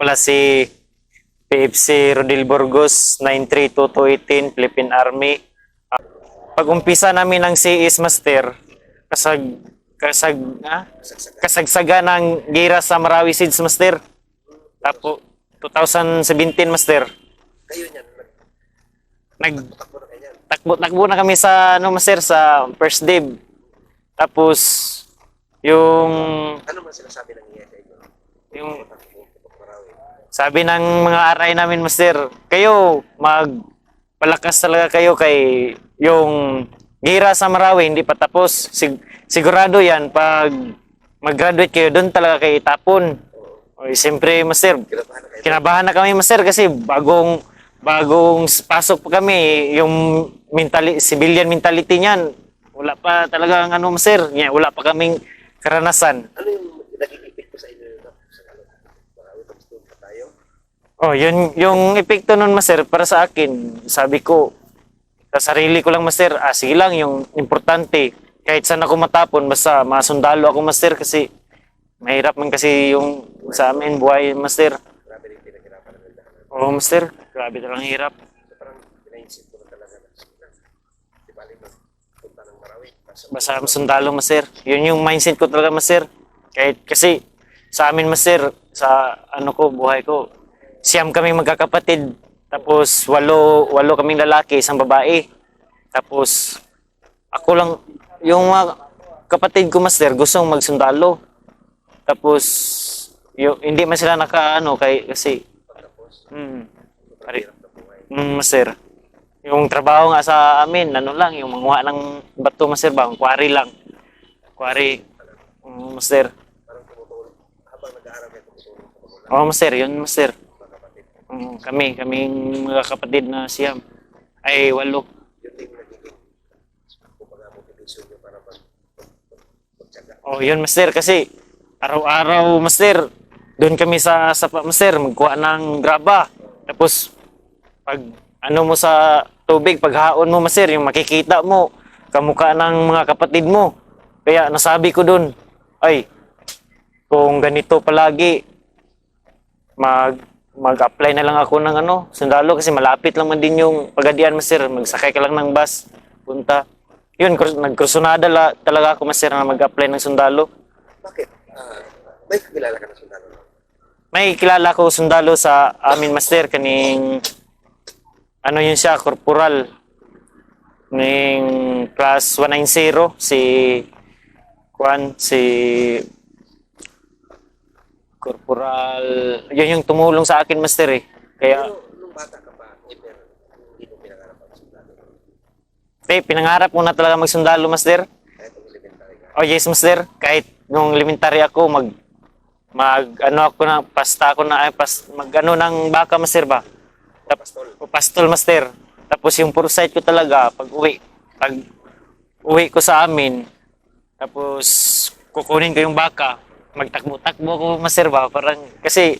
pala si PFC Rodil Burgos, 93218, Philippine Army. Pag-umpisa namin ng CIS Master, kasag, kasag, kasagsaga ng gira sa Marawi Seeds Master. Tapos, 2017 Master. Kayo niyan, Nagtakbo takbo na kayo niyan. takbo na kami sa, ano Master, sa first div. Tapos, yung, Ano man sinasabi ng iya sa inyo? yung Takbo, Marawi. sabi ng mga RI namin, Master, kayo, magpalakas talaga kayo kay yung gira sa Marawi, hindi pa tapos. Sigurado yan, pag mag-graduate kayo, doon talaga kayo itapon. O, siyempre, Master, Kinabahan na kayo. kinabahan na kami, Master, kasi bagong pasok pa kami, yung civilian mentality niyan, wala pa talaga ang ano, Master, wala pa kaming karanasan. Ano yung naging epekto sa inyo na sa kalot? Marawi, tapos doon pa tayo. Oh, yun yung epekto nun, Master, para sa akin. Sabi ko, sa sarili ko lang, Master, sige lang, yung importante. Kahit saan ako matapon, basta masundalo ako, Master, kasi mahirap man kasi yung sa amin, buhay, Master. Grabe rin pinaghirapan ng lahat. Oo, Master, grabe talagang hirap. So parang pinaisip ko na talaga na di bali punta ng Marawi. Basta sundalo, Master. Yun yung mindset ko talaga, Master. Kahit kasi sa amin, Master, sa ano ko, buhay ko, siyam kami magkakapatid. Tapos walo kaming lalaki, isang babae. Tapos ako lang, yung mga kapatid ko, Master, gustong magsundalo. Tapos hindi man sila nakaano kasi pare, Master. Yung trabaho nga sa amin, ano lang, yung manguha ng bato, Master, ba? Quarry lang. Quarry. Master. Parang tumutulong. Habang nag-aaral kayo, tumutulong sa magulang, Oo, Master, yun, Master. mga kapatid. Kaming mga kapatid na siyam. Ay, walo. Yun din yung nagiging kumbaga motivation nyo para magtyaga. Oh, yun, Master, kasi araw-araw, Master, doon kami sa sapa, Master, magkuha ng graba. Tapos, pag ano mo sa tubig, paghaon mo, Master, yung makikita mo, kamukha ng mga kapatid mo. Kaya nasabi ko doon, ay, kung ganito palagi, mag-apply na lang ako ng sundalo kasi malapit lang man din yung Pagadian, Master. Magsakay ka lang ng bus, punta. Yun, nagkursunada talaga ako, Master, na mag-apply ng sundalo. Bakit? May kakilala ka na sundalo? May kilala ko sundalo sa amin, Master, kaning ano yun siya, corporal. Ning class 190, si corporal, yun yung tumulong sa akin, Master, eh. Kaya, Pero nung bata ka pa, hindi mo pinangarap ang sundalo. pinangarap ko na talaga magsundalo, Master. Kahit ang elementary ka. Oh, yes, Master. Kahit nung elementary ako, mag ano ng baka, Master, ba? Pastol, Master. Tapos yung foresight ko talaga, pag uwi ko sa amin, tapos kukunin ko yung baka, magtakbo-takbo ako, Master, ba? Parang, kasi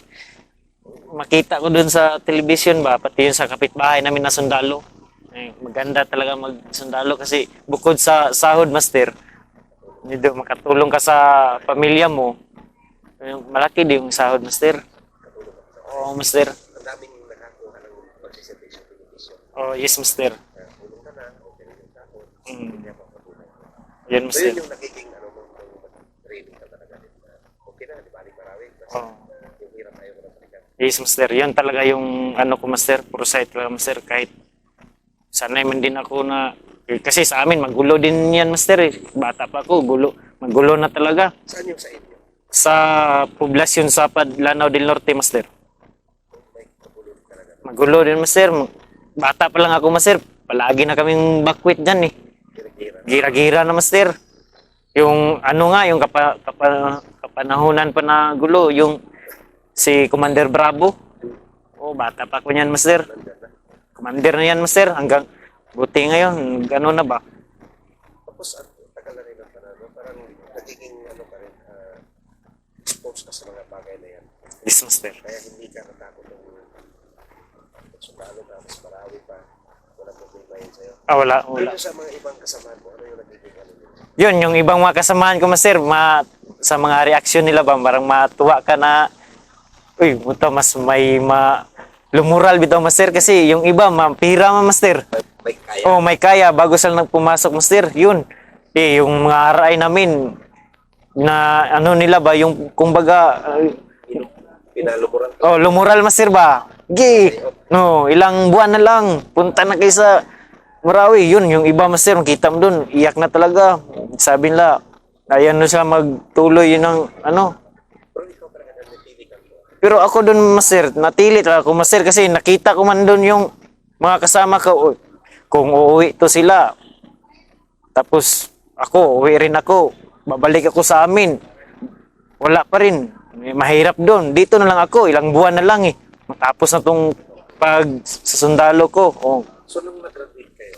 makita ko dun sa television, ba? Pati yun sa kapitbahay namin na sundalo. Maganda talaga magsundalo kasi bukod sa sahod, Master, dito makatulong ka sa pamilya mo. Malaki din yung sahod, Master. Oo, Master. Ang daming nakakuha ng participation television. Oh, yes, Master. Tulong ka na, okay rin yung sahod. Mm. Hindi ako patulong. Yan, So Master. yun yung nagiging training ka talaga. Okay na, di balik Marawi. Kasi Oh. yung hirap tayo ko na balikan. Yes, Master. Yan talaga yung ano ko, Master. Foresight talaga, Master. Kahit sanay man din ako na kasi sa amin magulo din yan, Master, eh. Bata pa ako, magulo na talaga. Saan yung sa inyo? Sa poblasyon sa Lanao del Norte, Master. May kapulong talaga. Magulo din, Master. Bata pa lang ako, Master. Palagi na kaming bakwit dyan, eh. Gira-gira. Gira-gira na, Master. Yung ano nga, yung kapanahunan pa na gulo, yung si Commander Bravo. Oh, bata pa ako niyan, Master. Commander na yan, Master. Hanggang buti ngayon, gano'n na ba? Tapos tagal na rin ang panalo. Parang nagiging ka rin, exposed ka sa mga bagay na yan. Yes, Master. Kaya hindi ka natakot ng sundalo ka, mas Marawi pa. Wala problema yun sa'yo. Wala. Pero sa mga ibang kasamahan mo, ano yung nagiging ano yun? Yun, yung ibang mga kasamahan ko, Master, sa mga reaksyon nila ba, parang matuwa ka na uy, buta mas may lumural bitaw master kasi yung iba pira man master. May kaya. Oh, may kaya bago sila nagpumasok master. Yun. Yung mga RI namin na ano nila ba yung kumbaga Pinalumuran ka. oh, lumural master ba? No, ilang buwan na lang. Punta na kayo sa Marawi. Yun, yung iba master, makita mo dun, iyak na talaga. Sabi nila, ayan na sila magtuloy yun ng ano. Pero ikaw talaga nanatili ka. Pero ako dun master, natili talaga ako master kasi nakita ko man dun yung mga kasama ko. Kung uuwi to sila, tapos ako, uwi rin ako. Babalik ako sa amin. Wala pa rin. Mahirap doon. Dito na lang ako. Ilang buwan na lang eh. Matapos na tong pag sa sundalo ko. Oh. So, nung nag-graduate kayo,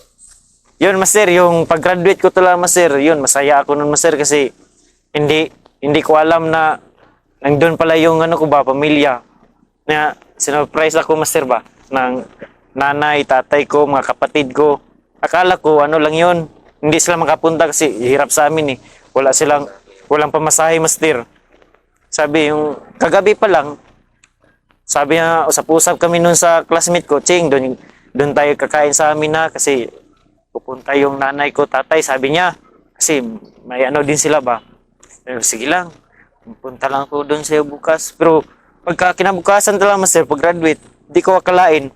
Yun, master. Yung pag-graduate ko talaga, master. Yun, masaya ako nun, master. Kasi hindi ko alam na nandun pala yung ano ko ba, pamilya. Na sinurprise ako, master ba? Ng nanay, tatay ko, mga kapatid ko. Akala ko, ano lang yun. Hindi sila makapunta kasi hirap sa amin eh. Walang pamasahe, master. Sabi, yung kagabi pa lang, sabi niya, usap-usap kami nun sa classmate ko, Ching, doon tayo kakain sa amin na kasi pupunta yung nanay ko, tatay, sabi niya. Kasi may ano din sila ba. Sige lang, punta lang ako doon sa'yo bukas. Pero pagka kinabukasan talaga, master, pag-graduate, di ko akalain.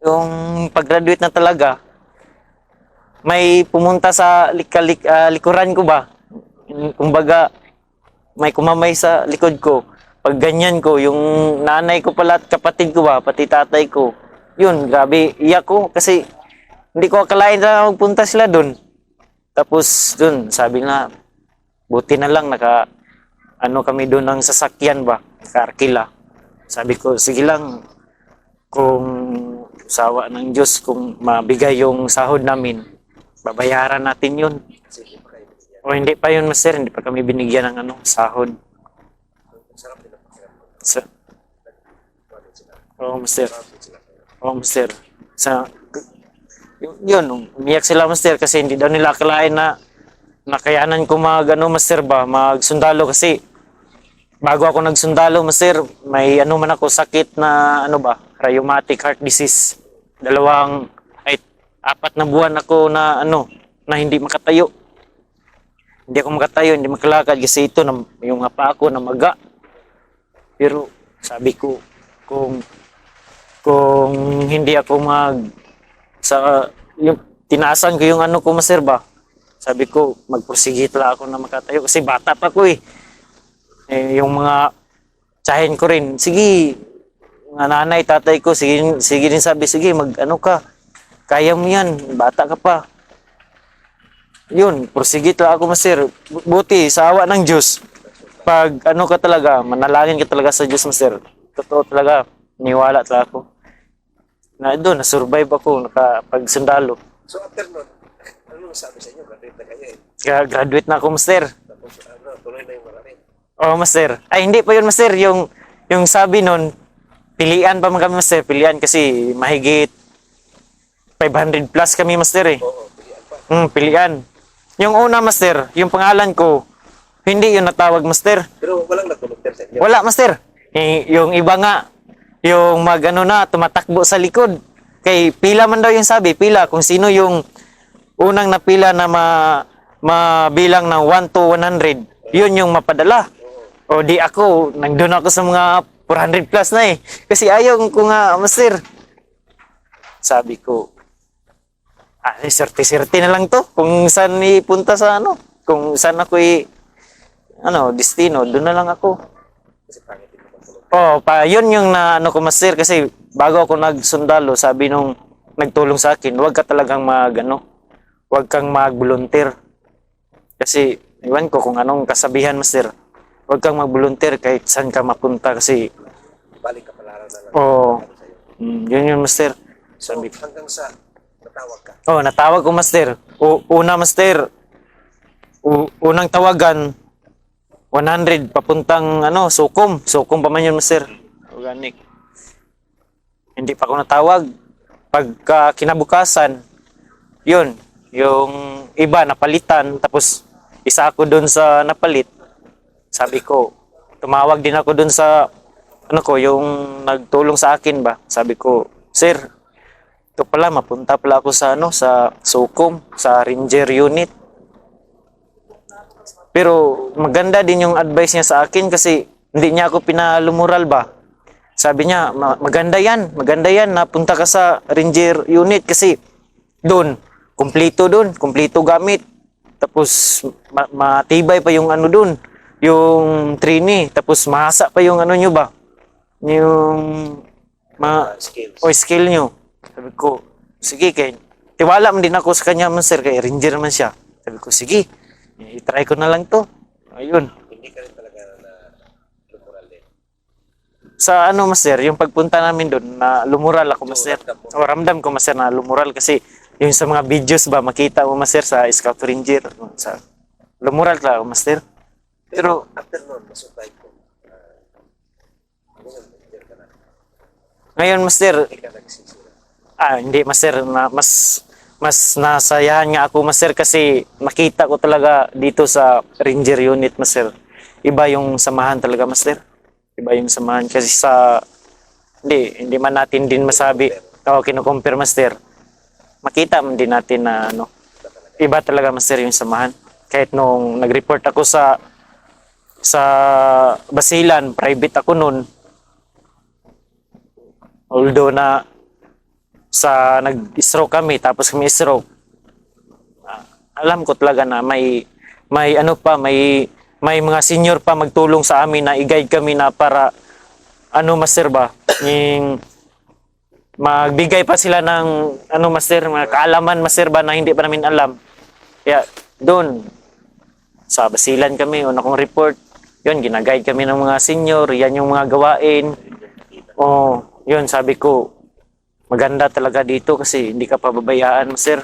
Yung pag-graduate na talaga, may pumunta sa likuran ko ba. Kumbaga, may kumamay sa likod ko. Pag ganyan ko, yung nanay ko pala at kapatid ko ba, pati tatay ko. Yun, grabe, iyak ko kasi hindi ko akalain na magpunta sila doon. Tapos doon, sabi nga, buti na lang ano kami doon ng sasakyan ba, naka-arkila. Sabi ko, sige lang, kung sawa ng Diyos, kung mabigay yung sahod namin, babayaran natin yun. sige pa kayo binigyan. O hindi pa yun, master, hindi pa kami binigyan ng ano, sahod. Ang sarap din ang pakiramdam. Sa, Nagkuhanin sila. oh, master. Sarap din sila kayo. Oh, master. Yun, umiyak sila, master, kasi hindi daw nila akalain na nakayanan ko master ba, magsundalo kasi bago ako nagsundalo, master, may ano man ako, sakit na, ano ba, rheumatic heart disease. 4 na buwan ako na, na hindi makatayo. Hindi ako makatayo, hindi makalakad kasi ito, yung pa ako na maga. Pero, sabi ko, kung hindi ako yung tinaasan ko yung ano ko, master ba, sabi ko, magprosige lang ako na makatayo kasi bata pa ko eh. Yung mga tsahin ko rin, sige, mga nanay, tatay ko, sige din sabi, sige, ano ka, kaya mo yan, bata ka pa. Yun, prosigit lang ako, master. Buti, sa awa ng Diyos, pag ano ka talaga, manalangin ka talaga sa Diyos, master. Totoo talaga, niwala talaga ako. Na doon, na-survive ako, nakapagsundalo. So, after nun, ano sabi sa inyo? Graduate na kayo eh. Graduate na ako, master. Tapos, tuloy na yung marami. Oh, master. Ay, hindi pa yun, master. Yung sabi nun, pilian pa man kami, master. Pilian kasi mahigit 500 plus kami, master eh. Oo, pilihan pa. Pilian. Yung una, master, yung pangalan ko, hindi yun natawag, master. Pero walang nag-volunteer sa inyo. Wala, master. Yung iba nga, yung tumatakbo sa likod. Kay pila man daw yung sabi, pila. Kung sino yung unang napila na mabilang ng 1 to 100, yun yung mapadala. O di ako, nandun ako sa mga 400 plus na eh. Kasi ayaw ko nga, master. Sabi ko, serte-serte na lang to. Kung saan ipunta sa kung saan ako destino, doon na lang ako. Kasi pangit din naman tulog. Yun yung ko, master, kasi bago ako nagsundalo, sabi nung nagtulong sa akin, huwag ka talagang huwag kang mag-volunteer. Kasi, iwan ko kung anong kasabihan, master. Huwag kang mag-volunteer kahit saan ka mapunta kasi, Balik ka pala na lang. yun yun, master. So, Sabi ko. hanggang sa natawag ka. Natawag ko, master. Una, master, unang tawagan, 100 papuntang Sukom. Sukom pa man yun, master. Organic. Hindi pa ako natawag. Pagka kinabukasan, yun, yung iba napalitan, tapos isa ako dun sa napalit. Sabi ko, tumawag din ako dun sa ano ko, yung nagtulong sa akin ba. Sabi ko, sir, ito pala, mapunta pala ako sa ano, sa Sukom, sa Ranger Unit. Pero maganda din yung advice niya sa akin kasi hindi niya ako pinalumural ba. Sabi niya, maganda yan, napunta ka sa Ranger Unit kasi doon, kumpleto gamit. Tapos matibay pa yung ano doon, yung trainee. Tapos mahasa pa yung ano nyo ba, yung Skills. skill nyo. Sabi ko, sige kay tiwala man din ako sa kanya man sir, kay Ranger man siya. Sabi ko, sige, i-try ko na lang to. Ayun. Hindi ka rin talaga na lumural din. Sa ano master, yung pagpunta namin doon na lumural ako master. O ramdam ko master na lumural kasi yung sa mga videos ba makita mo master sa Scout Ranger sa lumural talaga ako master. Pero After nun, masurvive ko. Ngayon, ka na. ngayon master, Hindi ka nagsisira. hindi master na mas nasayahan nga ako master kasi nakita ko talaga dito sa Ranger Unit master. Iba yung samahan talaga master. Iba yung samahan kasi sa hindi man natin din masabi o kino-compare master. Makita man din natin na ano, iba talaga master yung samahan. Kahit nung nag-report ako sa Basilan, private ako noon. Although na sa nag-stroke kami, tapos kami stroke, alam ko talaga na may ano pa, may mga senior pa magtulong sa amin na i-guide kami na para ano master ba, yung magbigay pa sila ng ano master, mga kaalaman master ba na hindi pa namin alam. Kaya doon sa Basilan kami, una kong report, yun, ginaguide kami ng mga senior, yan yung mga gawain. Oh, yun, sabi ko, maganda talaga dito kasi hindi ka pababayaan, sir.